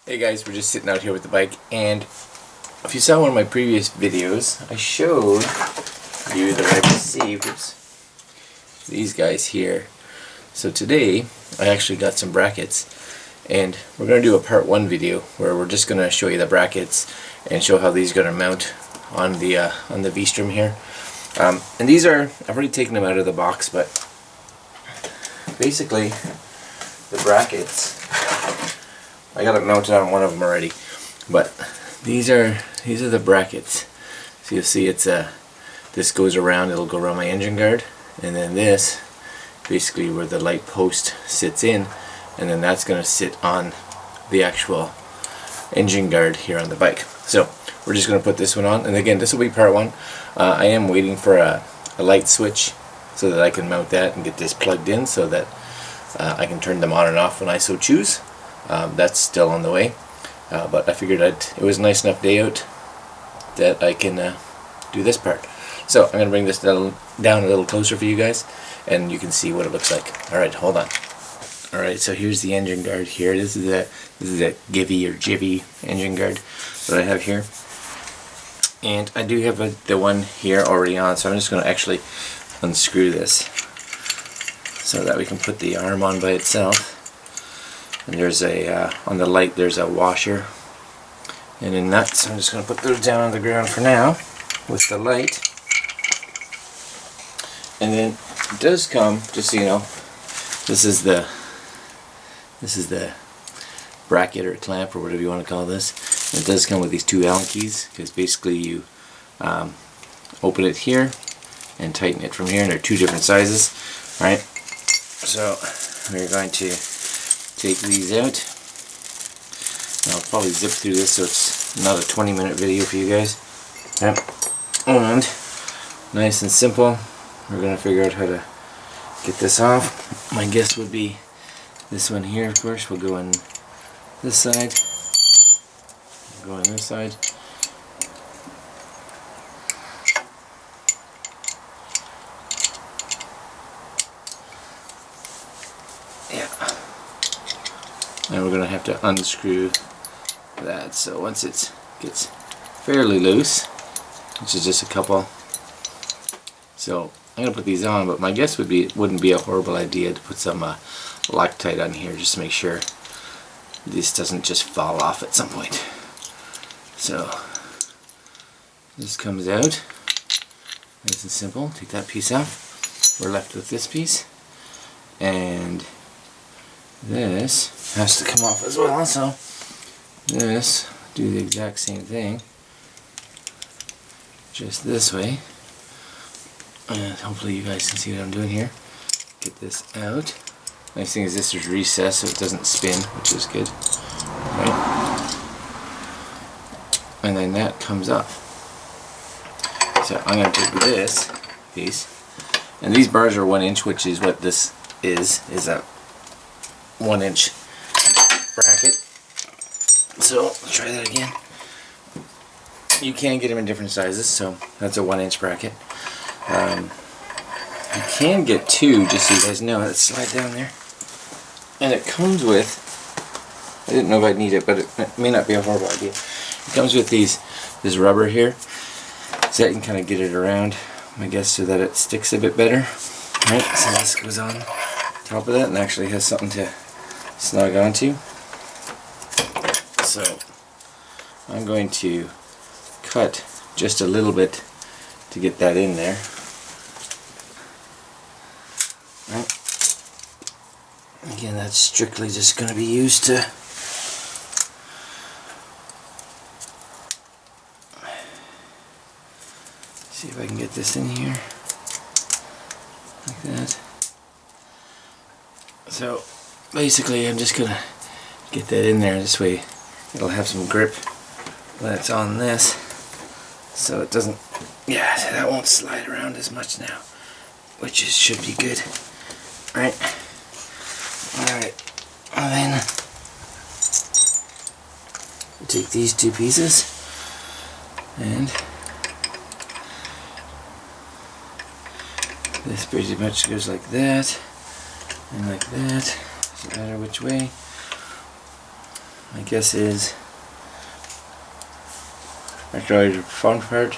Hey guys, we're just sitting out here with the bike, and if you saw one of my previous videos, I showed you that I received these guys here. So today I actually got some brackets, and we're going to do a part 1 video where we're just going to show you the brackets and show how these are going to mount on the V-Strom here. And these are, I've already taken them out of the box, but basically the brackets, I got it mounted on one of them already, but these are the brackets. So you'll see it's this goes around, it'll go around my engine guard, and then this basically where the light post sits in, and then that's going to sit on the actual engine guard here on the bike. So we're just going to put this one on, and again, this will be part 1. I am waiting for a light switch so that I can mount that and get this plugged in so that I can turn them on and off when I so choose. That's still on the way, but I figured it was a nice enough day out that I can do this part. So I'm going to bring this down a little closer for you guys, and you can see what it looks like. Alright, hold on. Alright, so here's the engine guard here. This is the Givy or Jivy engine guard that I have here. And I do have the one here already on, so I'm just going to actually unscrew this so that we can put the arm on by itself. And there's on the light there's a washer and a nut, so I'm just going to put those down on the ground for now with the light. And then it does come, just so you know, this is the bracket or clamp or whatever you want to call this. And it does come with these 2 Allen keys, because basically you open it here and tighten it from here, and they're 2 different sizes. Alright, so we're going to take these out. I'll probably zip through this so it's not a 20-minute video for you guys. Yep. And nice and simple, we're going to figure out how to get this off. My guess would be this one here, of course, will go on this side, go on this side. Yeah. And we're going to have to unscrew that. So once it gets fairly loose, which is just a couple, so I'm going to put these on, but my guess would be it wouldn't be a horrible idea to put some Loctite on here just to make sure this doesn't just fall off at some point. So this comes out nice and simple. Take that piece off. We're left with this piece, and this has to come off as well, so this, do the exact same thing, just this way, and hopefully you guys can see what I'm doing here. Get this out. Nice thing is this is recessed so it doesn't spin, which is good. Right? And then that comes up. So I'm going to take this piece, and these bars are 1 inch, which is what this is a 1 inch bracket. So let's try that again. You can get them in different sizes, so that's a 1 inch bracket. You can get 2, just so you guys know. Let's slide down there. And it comes with, I didn't know if I'd need it, but it may not be a horrible idea. It comes with this rubber here, so that you can kind of get it around, I guess, so that it sticks a bit better. Right, so this goes on top of that and actually has something to snug onto. So I'm going to cut just a little bit to get that in there. Right. Again, that's strictly just going to be used to see if I can get this in here like that. So basically I'm just going to get that in there, this way it'll have some grip when it's on this, so it doesn't, yeah, so that won't slide around as much now, which should be good. Right. Alright, and then we'll take these 2 pieces and this pretty much goes like that and like that. Doesn't matter which way. I guess is actually the fun part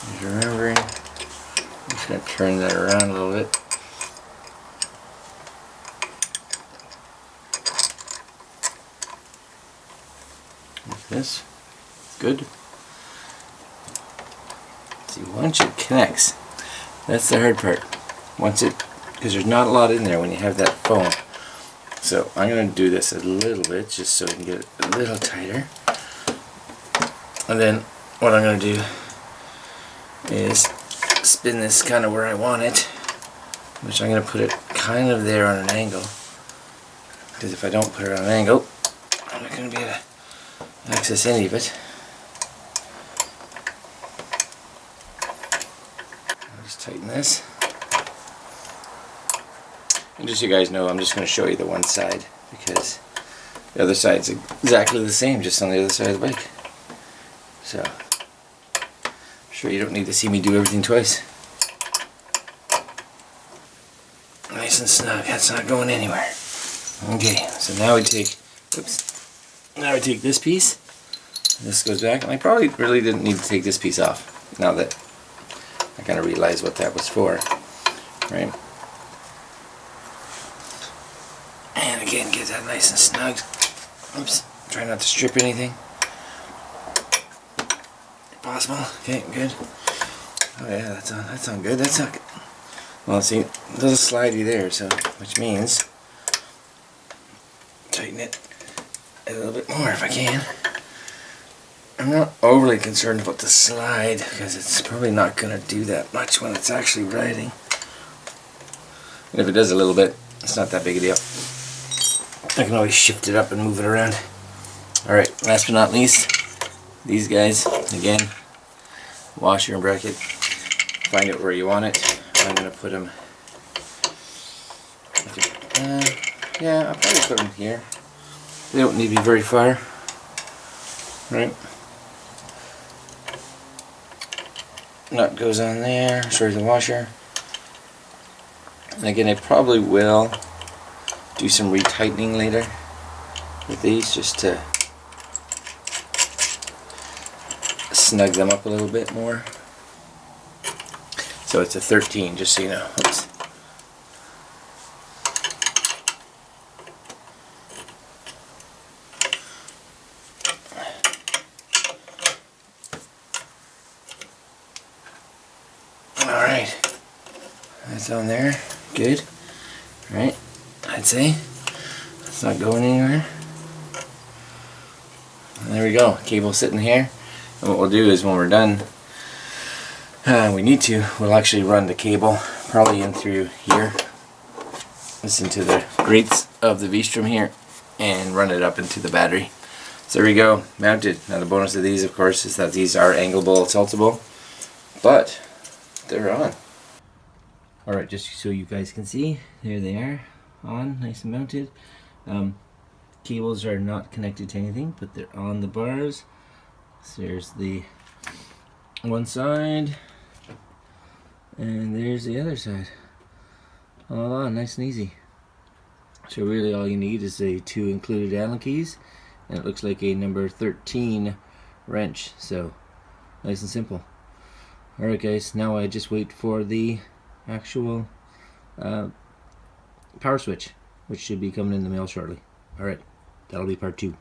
is remembering. I'm just going to turn that around a little bit. Like this. Good. See, once it connects, that's the hard part. Because there's not a lot in there when you have that foam. So I'm going to do this a little bit just so we can get it a little tighter. And then what I'm going to do is spin this kind of where I want it, which I'm going to put it kind of there on an angle. Because if I don't put it on an angle, I'm not going to be able to access any of it. I'll just tighten this. And just so you guys know, I'm just going to show you the one side because the other side's exactly the same, just on the other side of the bike. So, I'm sure you don't need to see me do everything twice. Nice and snug, that's not going anywhere. Okay, so now we take, now we take this piece, and this goes back, and I probably really didn't need to take this piece off, now that I kind of realize what that was for, right? And again, get that nice and snug. Oops, try not to strip anything. If possible. Okay, good. Oh yeah, that's on good. That's not good. Well, see, there's a slidey there, so which means tighten it a little bit more if I can. I'm not overly concerned about the slide because it's probably not going to do that much when it's actually riding. And if it does a little bit, it's not that big a deal. I can always shift it up and move it around. Alright, last but not least, these guys, again, washer and bracket. Find it where you want it. I'm going to put them, yeah, I'll probably put them here. They don't need to be very far. Right? Nut goes on there, sorry, the washer. And again, I probably will do some retightening later with these just to snug them up a little bit more. So it's a 13, just so you know. Oops. Alright, that's on there. Good. Alright. I'd say it's not going anywhere. And there we go, cable sitting here. And what we'll do is when we're done, we'll actually run the cable probably in through here. Listen to the grates of the V-Strom here and run it up into the battery. So there we go, mounted. Now the bonus of these, of course, is that these are angleable, tiltable, but they're on. Alright, just so you guys can see, there they are. On, nice and mounted. Cables are not connected to anything, but they're on the bars. So there's the one side, and there's the other side. All on, nice and easy. So really all you need is the two included Allen keys, and it looks like a number 13 wrench. So nice and simple. Alright guys, now I just wait for the actual power switch, which should be coming in the mail shortly. Alright, that'll be part 2.